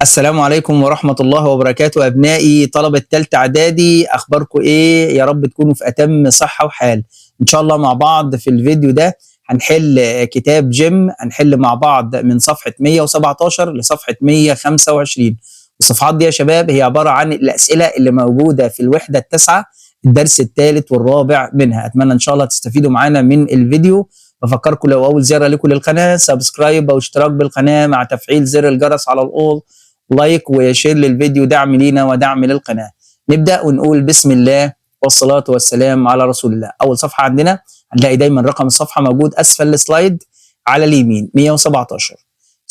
السلام عليكم ورحمة الله وبركاته أبنائي طلبة تالتة إعدادي، أخباركم إيه؟ يا رب تكونوا في أتم صحة وحال. إن شاء الله مع بعض في الفيديو ده هنحل كتاب جيم، هنحل مع بعض من صفحة 117 لصفحة 125. والصفحات دي يا شباب هي عبارة عن الأسئلة اللي موجودة في الوحدة التاسعة، الدرس الثالث والرابع منها. أتمنى إن شاء الله تستفيدوا معانا من الفيديو. بفكركم لو أول زيارة لكم للقناة سبسكرايب أو اشتراك بالقناة مع تفعيل زر الجرس على الأول، لايك وشير للفيديو، دعم لينا ودعم للقناة. نبدأ ونقول بسم الله والصلاة والسلام على رسول الله. أول صفحة عندنا هنلاقي دايما رقم الصفحة موجود أسفل السلايد على اليمين 117.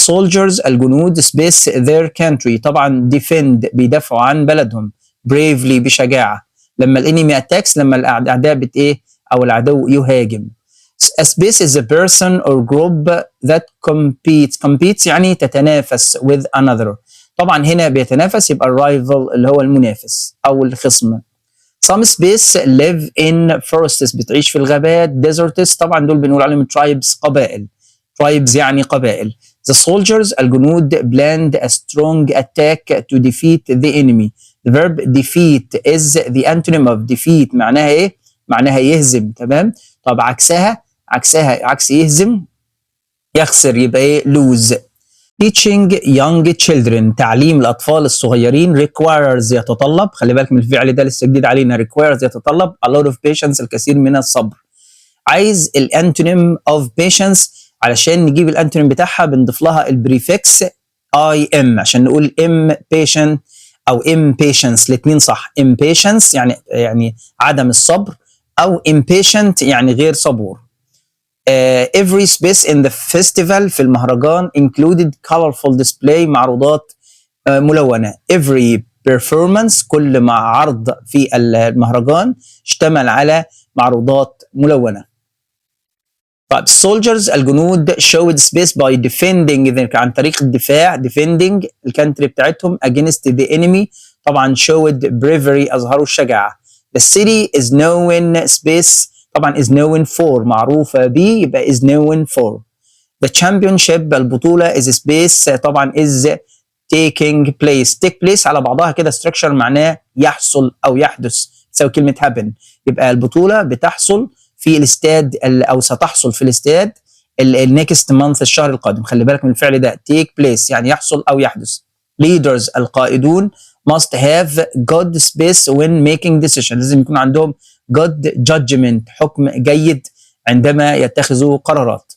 soldiers الجنود space their country، طبعا defend بيدافعوا عن بلدهم، bravely بشجاعة. لما الانمي attacks لما الأعداء أو العدو يهاجم. A space is a person or group that competes يعني تتنافس with another. طبعا هنا بيتنافس يبقى الرايفل اللي هو المنافس أو الخصم. Some space live in forests بتعيش في الغابات. deserts طبعا دول بنقول عليهم tribes قبائل. tribes يعني قبائل. The soldiers الجنود planned a strong attack to defeat the enemy. The verb defeat is the antonym of defeat. معناها ايه؟ معناها يهزم. تمام؟ طب عكسها عكس يهزم يخسر، يبقى ايه؟ lose. Teaching young children تعليم الأطفال الصغيرين requires يتطلب، خلي بالك من الفعل ده لسه جديد علينا. requires يتطلب a lot of patience الكثير من الصبر. عايز الانتونيم of patience، علشان نجيب الانتونيم بتاعها بنضيف لها البريفكس im عشان نقول impatient أو impatience، الاثنين صح. impatience يعني عدم الصبر، أو impatient يعني غير صبور. Every space in the festival في المهرجان included colorful display معروضات ملونة. Every performance كل عرض في المهرجان اشتمل على معروضات ملونة. طيب soldiers الجنود showed space by defending عن طريق الدفاع defending الكانتري بتاعتهم against the enemy. طبعا showed bravery أظهروا الشجاعة. The city is known space طبعا is known for معروفة ب يبقى is known for. The championship البطولة is space طبعا is taking place. take place على بعضها كده structure معناه يحصل أو يحدث، تساوي كلمة happen. يبقى البطولة بتحصل في الاستاد أو ستحصل في الاستاد next month الشهر القادم. خلي بالك من الفعل ده take place يعني يحصل أو يحدث. Leaders القائدون must have good space when making decision، لازم يكون عندهم good judgment حكم جيد عندما يتخذوا قرارات.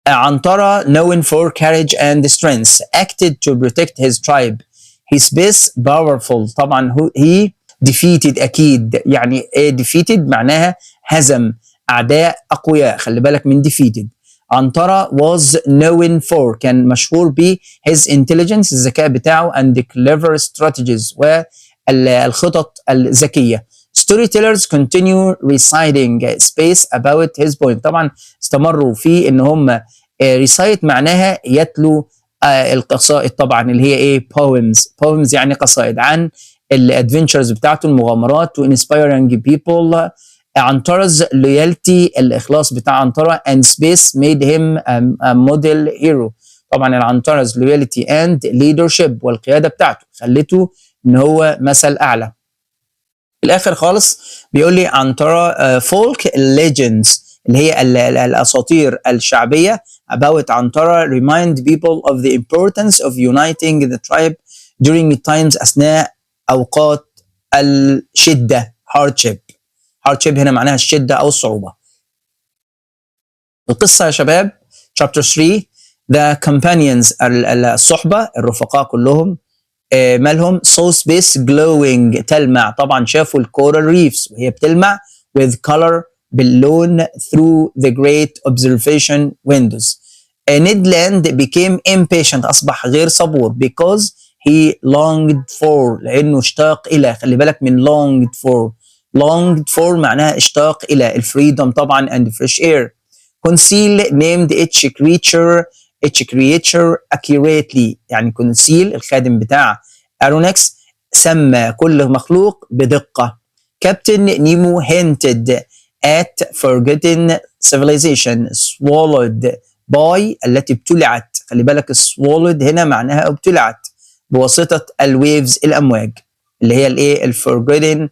عنترة known for courage and strength acted to protect his tribe. His space powerful طبعا he defeated أكيد يعني ايه defeated معناها هزم أعداء أقوياء، خلي بالك من defeated. عنترة was known for كان مشهور ب his intelligence الذكاء بتاعه and clever strategies والخطط الذكية. Storytellers continue reciting space about his point. طبعا استمروا في ان هم recite معناها يتلو القصائد طبعا اللي هي ايه poems يعني قصائد عن الادفنتشرز بتاعته المغامرات to inspiring people. عنتر's loyalty الإخلاص بتاع عنترة and space made him a model hero. طبعا العنتر's loyalty and leadership والقيادة بتاعته خلته ان هو مثل أعلى. في الآخر خالص بيقول لي عنترة folk legends اللي هي الأساطير الشعبية about عنترة remind people of the importance of uniting the tribe during times أثناء أوقات الشدة hardship هنا معناها الشدة أو الصعوبة. القصة يا شباب chapter 3 the companions الصحبة الرفقاء كلهم مالهم saw space glowing تلمع. طبعا شافوا الكورال ريفز وهي بتلمع with color باللون through the great observation windows. Ned Land became impatient أصبح غير صبور because he longed for لأنه اشتاق إلى، خلي بالك من longed for معناها اشتاق إلى الفريدom طبعا and fresh air. Conceal named each creature accurately يعني كونسيل الخادم بتاع أرونكس سمى كل مخلوق بدقة. كابتن نيمو hinted at forgotten civilization swallowed by التي ابتلعت، خلي بالك swallowed هنا معناها ابتلعت بواسطة الويفز الأمواج اللي هي الايه الforbidden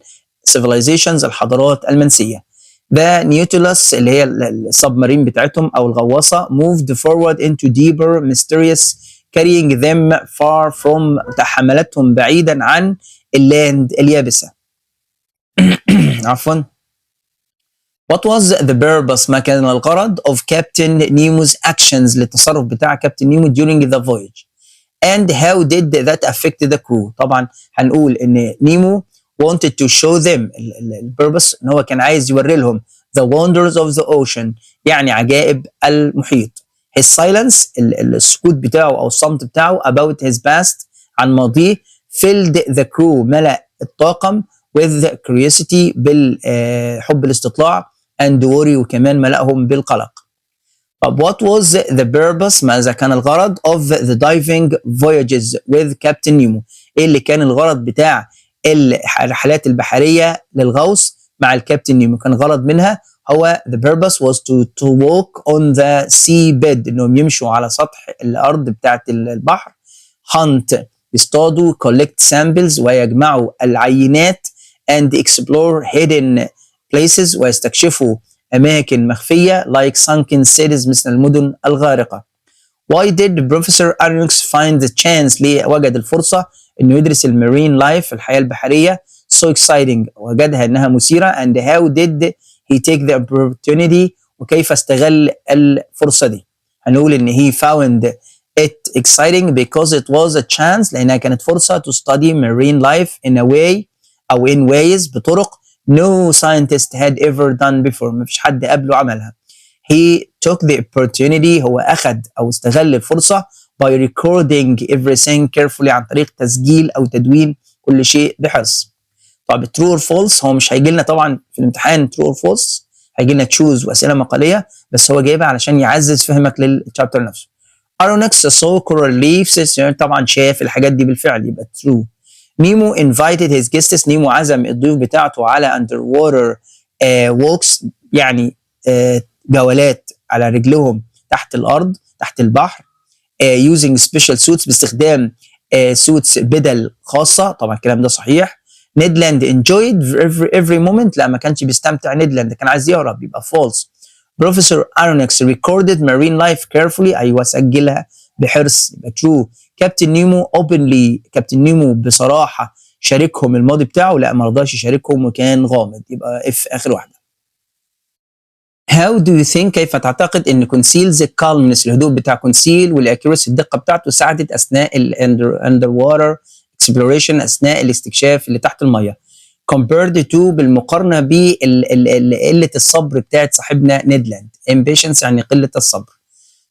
civilizations الحضارات المنسية. The Nautilus اللي هي السبمارين بتاعتهم أو الغواصة moved forward into deeper mysterious carrying them far from تحملتهم بعيدا عن اللاند اليابسة. عفوا. What was the purpose ما كان الغرض of Captain Nemo's actions للتصرف بتاع كابتن نيمو during the voyage and how did that affect the crew. طبعا هنقول ان نيمو wanted to show them البيربس ان هو كان عايز يوري لهم the wonders of the ocean يعني عجائب المحيط. his silence السكوت بتاعه او الصمت بتاعه about his past عن ماضيه filled the crew ملأ الطاقم with curiosity بالحب الاستطلاع and worry وكمان ملأهم بالقلق. طب what was the purpose ماذا كان الغرض of the diving voyages with Captain Nemo. ايه اللي كان الغرض بتاع الرحلات البحرية للغوص مع الكابتن نيمو؟ كان غرض منها هو the purpose was to walk on the sea bed انهم يمشوا على سطح الارض بتاعت البحر hunt يصطادوا collect samples ويجمعوا العينات and explore hidden places ويستكشفوا أماكن مخفية like sunken cities مثل المدن الغارقة. Why did Professor Aronnax find the chance ليه وجد الفرصة إنه يدرس المارين لايف الحياة البحرية so exciting وجدها إنها مثيرة and how did he take the opportunity وكيف استغل الفرصة دي؟ هنقول إن he found it exciting because it was a chance لأنها كانت فرصة to study marine life in a way أو in ways بطرق no scientist had ever done before مفيش حد قبله عملها. He took the opportunity هو أخذ أو استغل الفرصة by recording everything carefully عن طريق تسجيل أو تدوين كل شيء بحرص. طب true or false هو مش هيجي لنا طبعا في الامتحان true or false هيجي لنا تشوز وأسئلة مقالية بس هو جايبها علشان يعزز فهمك للشابتر نفسه. Aronnax saw coral reefs طبعا شاف الحاجات دي بالفعل يبقى true. نيمو invited his guests نيمو عزم الضيوف بتاعته على underwater walks يعني جولات على رجلهم تحت الأرض تحت البحر using special suits باستخدام suits بدل خاصة. طبعا الكلام ده صحيح. نيدلاند enjoyed every moment لا ما كانش بيستمتع نيدلاند كان عايز يهرب يبقى false. Professor Aronnax recorded marine life carefully أيوة سجلها بحرص يبقى true. كابتن نيمو openly كابتن نيمو بصراحة شاركهم الماضي بتاعه لا ما رضاش يشاركهم وكان غامض يبقى اف اخر واحدة. How do you think كيف تعتقد ان conceals calmness الهدوء بتاع conceal والاكيورسي الدقة بتاعته ساعدت اثناء underwater exploration اثناء الاستكشاف اللي تحت المية compared to بالمقارنة بقلة الصبر بتاعت صاحبنا نيدلاند. impatience يعني قلة الصبر.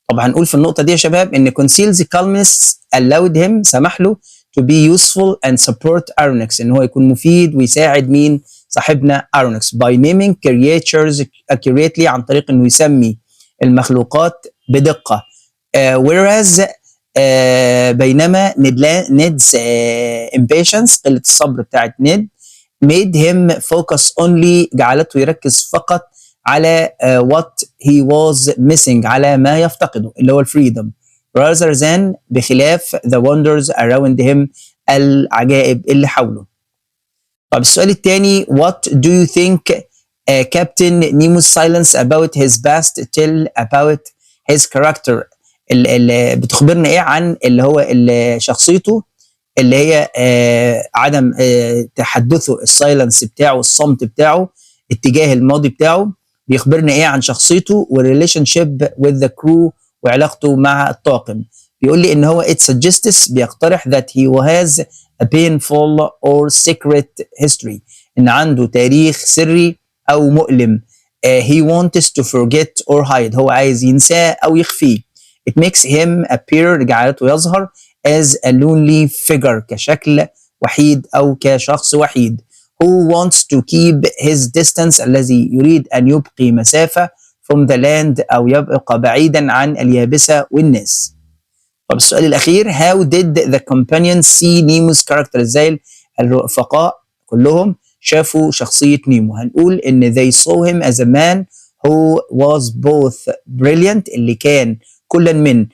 طب هنقول في النقطة دي يا شباب إن conceals calmness allowed him سمح له to be useful and support Aronnax إن هو يكون مفيد ويساعد مين؟ صاحبنا Aronnax by naming creatures accurately عن طريق إنه يسمي المخلوقات بدقة. Whereas بينما Ned's impatience قلة الصبر بتاعت نيد made him focus only جعلته يركز فقط على what he was missing على ما يفتقده اللي هو الفريدم rather than بخلاف the wonders around him العجائب اللي حوله. طب السؤال الثاني what do you think Captain Nemo's silence about his past tell about his character اللي بتخبرنا ايه عن اللي هو شخصيته اللي هي عدم تحدثه السايلنس بتاعه الصمت بتاعه اتجاه الماضي بتاعه بيخبرنا ايه عن شخصيته والريليشن شيب with the crew وعلاقته مع الطاقم. بيقول لي ان هو it suggests بيقترح that he has a painful or secret history ان عنده تاريخ سري او مؤلم. He wants to forget or hide هو عايز ينساه او يخفيه. It makes him appear جعلته يظهر as a lonely figure كشكل وحيد او كشخص وحيد. Who wants to keep his distance الذي يريد أن يبقي مسافة from the land أو يبقى بعيدا عن اليابسة والناس. طب السؤال الأخير how did the companions see Nemo's character إزاي الرفقاء كلهم شافوا شخصية نيمو؟ هنقول إن they saw him as a man who was both brilliant اللي كان كلا من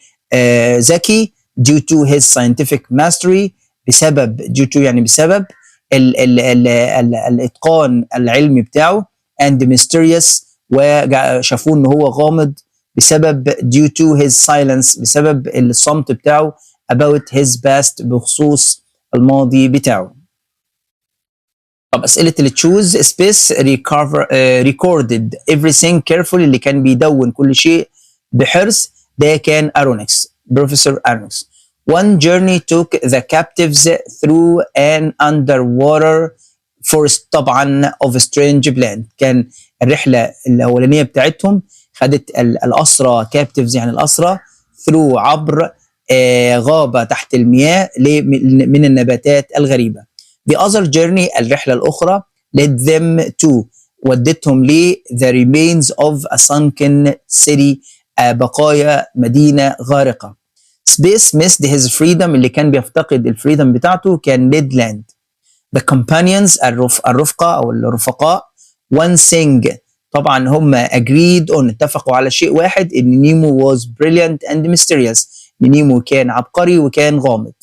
ذكي due to his scientific mastery بسبب due to يعني بسبب الاتقان العلمي بتاعه and mysterious وشافوه ان هو غامض بسبب due to his silence بسبب الصمت بتاعه about his past بخصوص الماضي بتاعه. طب اسئله اللي تشوز سبيس recorded everything carefully اللي كان بيدون كل شيء بحرص ده كان ارونكس بروفيسور ارونكس. One journey took the captives through an underwater forest طبعا of a strange land. كان الرحله الاولانيه بتاعتهم خدت الاسرى captives يعني الاسرى through عبر غابه تحت المياه من النباتات الغريبه. The other journey الرحلة الأخرى led them to ودتهم ل the remains of a sunken city بقايا مدينة غارقة. Space missed his freedom اللي كان بيفتقد الفريدم بتاعته كان Ned Land. The companions الرفقة أو الرفقاء one thing طبعا هم agreed on اتفقوا على شيء واحد إن نيمو was brilliant and mysterious. نيمو كان عبقري وكان غامض.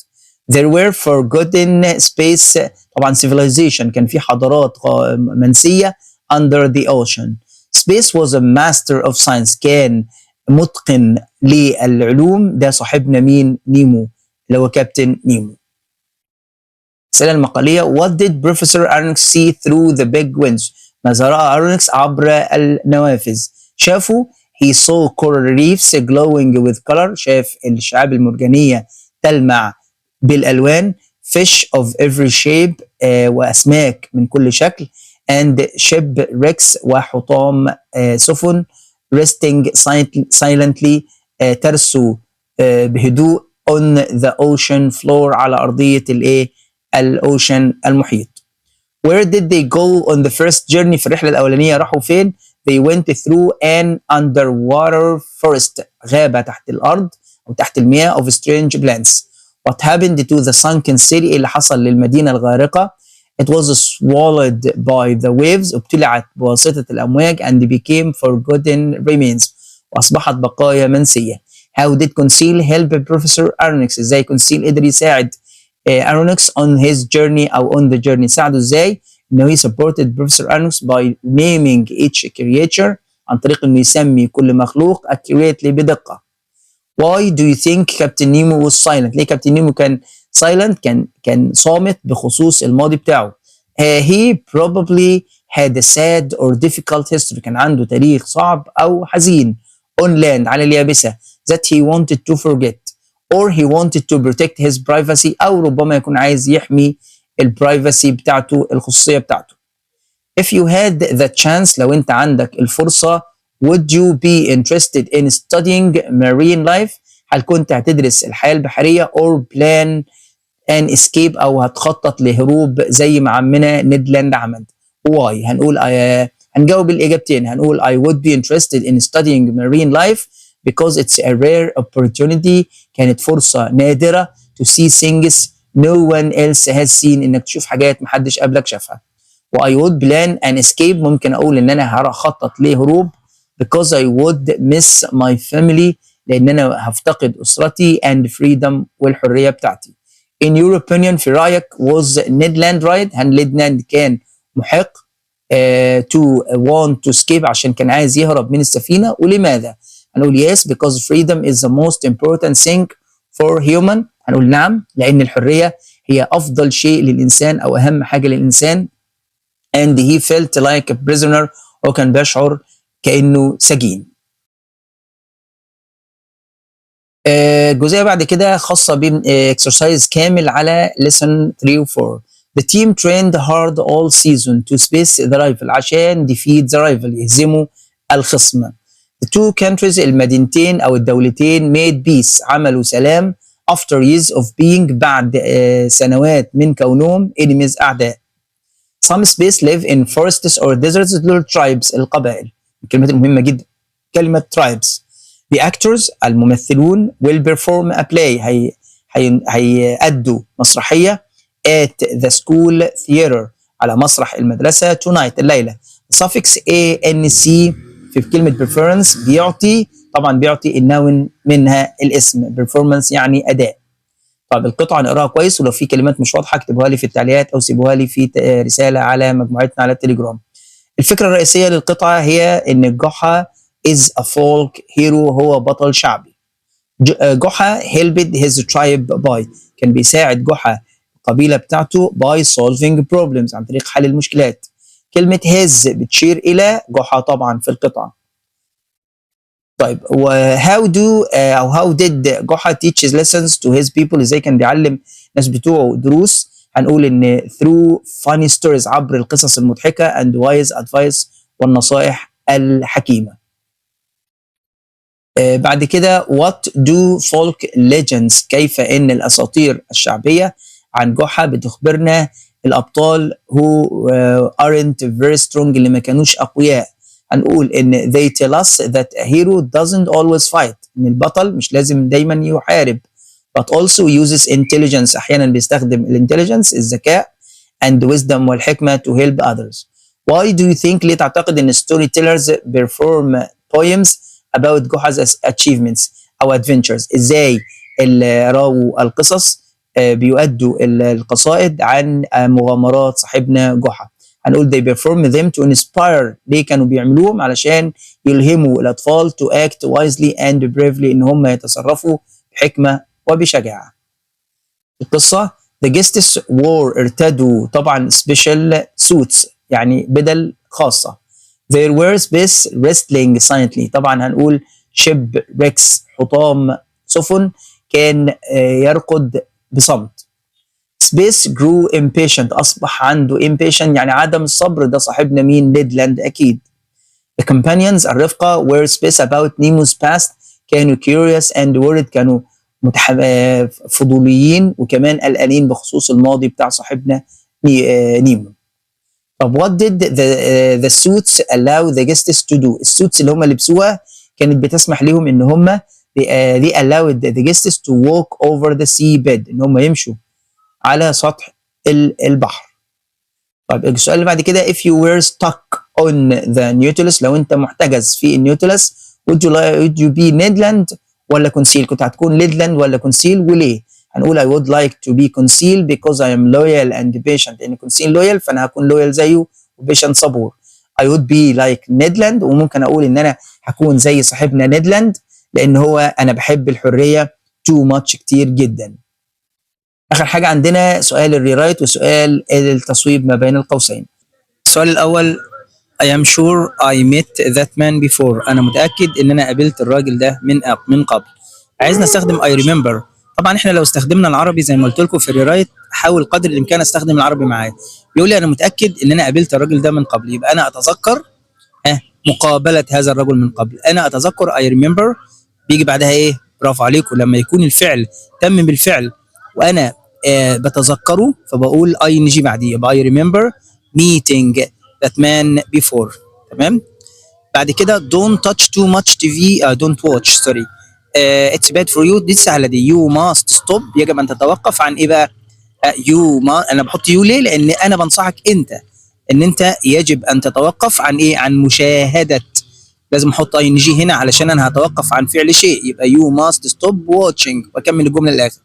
There were forgotten space طبعا civilization كان في حضارات منسية under the ocean. Space was a master of science كان متقن للعلوم ده صاحبنا مين نيمو اللي هو كابتن نيمو. الأسئلة المقالية What did Professor Aronnax see through the big windows؟ ماذا رأى أرونكس عبر النوافذ؟ شافوا he saw coral reefs glowing with color شاف الشعاب المرجانية تلمع بالالوان fish of every shape واسماك من كل شكل and shipwrecks وحطام سفن resting silently ترسو بهدوء on the ocean floor على ارضيه الاوشن المحيط. Where did they go on the first journey؟ في الرحله الاولانيه راحوا فين؟ They went through an underwater forest غابه تحت الارض او تحت المياه of strange plants. What happened to the sunken city؟ اللي حصل للمدينة الغارقة it was swallowed by the waves ابتلعت بواسطة الأمواج and became forgotten remains وأصبحت بقايا منسية. How did Conseil help Professor Aronnax؟ ازاي كونسيل قدر يساعد Aronnax on his journey أو on the journey ساعده ازاي؟ إنه he supported Professor Aronnax by naming each creature عن طريق إنه يسمي كل مخلوق accurately بدقة. Why do you think Captain Nemo was silent؟ ليه كابتن نيمو كان silent؟ كان صامت بخصوص الماضي بتاعه. He probably had a sad or difficult history. كان عنده تاريخ صعب أو حزين on land على اليابسة that he wanted to forget or he wanted to protect his privacy أو ربما يكون عايز يحمي البرايفسي بتاعته الخصوصية بتاعته. If you had the chance لو أنت عندك الفرصة would you be interested in studying marine life؟ هل كنت هتدرس الحياة البحرية or plan an escape أو هتخطط لهروب زي ما عمنا نيد لاند عمل؟ why؟ هنقول هنجاوب الإجابتين. هنقول I would be interested in studying marine life because it's a rare opportunity كانت فرصة نادرة to see things no one else has seen إنك تشوف حاجات محدش قبلك شافها. و I would plan an escape ممكن أقول إن أنا هخطط لهروب because I would miss my family لأن أنا هفتقد أسرتي and freedom والحرية بتاعتي. In your opinion في رأيك was Ned Land right؟ هل نيد لاند كان محق to want to escape عشان كان عايز يهرب من السفينة ولماذا؟ هنقول yes because freedom is the most important thing for human. هنقول نعم لأن الحرية هي أفضل شيء للإنسان أو أهم حاجة للإنسان and he felt like a prisoner وكان بيشعر كأنه سجين. الجزئية بعد كده خاصة بإكسرسايز كامل على lesson 3 و 4. The team trained hard all season to face the rival عشان defeat the rival يهزموا الخصم. The two countries المدينتين أو الدولتين made peace عملوا سلام after years of being بعد سنوات من كونهم enemies أعداء. Some space live in forests or deserts دول tribes القبائل. الكلمات المهمة جدا كلمة tribes. The actors الممثلون will perform a play هيأدوا مسرحية at the school theater على مسرح المدرسة tonight الليلة. suffix anc في كلمة performance بيعطي طبعا بيعطي النون منها الاسم performance يعني أداء. طب القطعه نقراها كويس، ولو في كلمات مش واضحه اكتبوها لي في التعليقات او سيبوها لي في رساله على مجموعتنا على التليجرام. الفكره الرئيسيه للقطعه هي ان جحا is a folk hero، هو بطل شعبي. جحا helped his tribe by، كان بيساعد جحا القبيله بتاعته by solving problems، عن طريق حل المشكلات. كلمه his بتشير الى جحا طبعا في القطعه. طيب how do او how did جحا teach his lessons to his people، ازاي كان بيعلم الناس بتوعه دروس؟ هنقول ان through funny stories، عبر القصص المضحكه and wise advice، والنصائح الحكيمه. بعد كده what do folk legends، كيف ان الاساطير الشعبيه عن جحا بتخبرنا الابطال who aren't very strong، اللي ما كانوش اقوياء. هنقول ان they tell us that a hero doesn't always fight، ان البطل مش لازم دايما يحارب، but also uses intelligence، احيانا بيستخدم الانتليجنس الذكاء and wisdom والحكمه to help others. Why do you think، ليه تعتقد ان storytellers perform poems about جحا's achievements او adventures؟ ازاي راووا القصص بيؤدوا القصائد عن مغامرات صاحبنا جحا؟ هنقول they perform them to inspire، ليه كانوا بيعملوهم؟ علشان يلهموا الأطفال to act wisely and bravely، إن هم يتصرفوا بحكمة وبشجاعة. القصة the guests wore، ارتدوا طبعا special suits، يعني بدل خاصة. there were space wrestling silently، طبعا هنقول shipwrecks، حطام سفن كان يرقد بصمت. space grew impatient، أصبح عنده impatient يعني عدم الصبر، ده صاحبنا مين؟ نيدلاند أكيد. the companions الرفقة were space about Nemo's past، كانوا curious and worried، كانوا فضوليين وكمان قلقانين بخصوص الماضي بتاع صاحبنا نيمو. طب what did the suits allow the guests to do؟ السوتس اللي هم لبسوها كانت بتسمح لهم ان هم they allowed the guests to walk over the sea bed، ان هم يمشوا على سطح البحر. طيب السؤال اللي بعد كده if you were stuck on the Nautilus، لو انت محتجز في النيوتلس would you be Ned ولا كونسيل؟ كنت هتكون نيدلاند ولا كونسيل وليه؟ هنقول I would like to be conceal because I am loyal and patient، لأن كونسيل loyal فأنا هكون loyal زيه وبيشنت صبور. I would be like نيدلاند، وممكن أقول إن أنا هكون زي صاحبنا نيدلاند لأن هو أنا بحب الحرية too much كتير جدا. آخر حاجة عندنا سؤال الريرايت وسؤال التصويب ما بين القوسين. السؤال الأول I am sure I met that man before، أنا متأكد إن أنا قابلت الراجل ده من قبل. عايزنا نستخدم I remember، طبعا إحنا لو استخدمنا العربي زي ما قلت لكم في الريرايت حاول قدر الإمكان أستخدم العربي معاه. بيقول لي أنا متأكد إن أنا قابلت الراجل ده من قبل، يبقى أنا أتذكر مقابلة هذا الرجل من قبل. أنا أتذكر I remember بيجي بعدها إيه؟ برافو عليكم، لما يكون الفعل تم بالفعل وأنا بتذكره فبقول ing بعديه، يبقى I remember meeting that man before. تمام. بعد كده don't touch too much TV don't watch sorry it's bad for you، دي سهله دي. you must stop، يجب ان تتوقف عن ايه بقى؟ you ما انا بحط you ليه؟ لان انا بنصحك انت ان انت يجب ان تتوقف عن ايه؟ عن مشاهده. لازم احط ing هنا علشان انا هتوقف عن فعل شيء، يبقى you must stop watching، واكمل الجمله للاخر.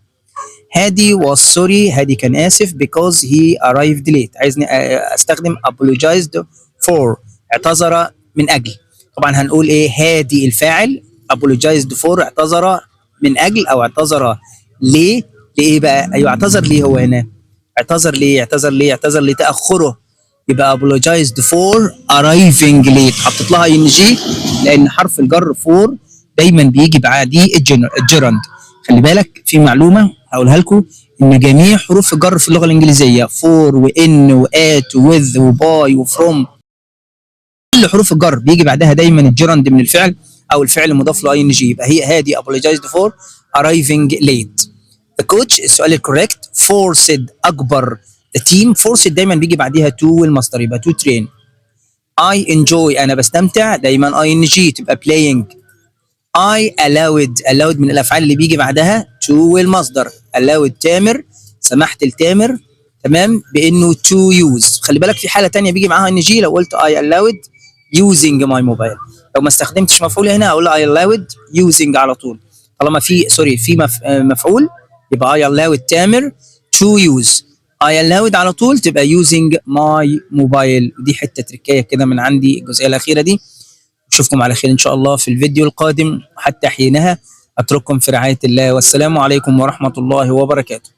هادي was sorry، هادي كان آسف because he arrived late، عايزني استخدم apologized for، اعتذر من أجل. طبعا هنقول إيه؟ هادي الفاعل، apologized for اعتذر من أجل أو اعتذر ليه؟ لإيه بقى؟ أيوه اعتذر ليه هو هنا؟ اعتذر ليه؟ اعتذر لتأخره، يبقى apologized for arriving late، حطيت لها ing لأن حرف الجر for دايما بيجي بعديه الجيرند. خلي بالك في معلومه هقولها لكم، ان جميع حروف الجر في اللغه الانجليزيه فور وان وات وذ وباي وفروم، كل حروف الجر بيجي بعدها دايما الجيرند من الفعل او الفعل المضاف له اي ان جي، يبقى هي هادي apologized for arriving late. The coach السؤال الكوريكت forced اجبر the team، forced دايما بيجي بعديها to والمصدر يبقى to train. I enjoy انا بستمتع دايما اي ان جي تبقى playing. I allowed من الافعال اللي بيجي بعدها to والمصدر. allowed تامر، سمحت لتامر تمام بانه to use. خلي بالك في حاله ثانيه بيجي معاها ان جي، لو قلت I allowed using my mobile، لو ما استخدمتش مفعول هنا اقول I allowed using على طول. طالما في في مفعول يبقى I allowed تامر to use. I allowed على طول تبقى using my mobile. ودي حته تركيه كده من عندي الجزئيه الاخيره دي. اشوفكم على خير ان شاء الله في الفيديو القادم. حتى حينها اترككم في رعايه الله، والسلام عليكم ورحمه الله وبركاته.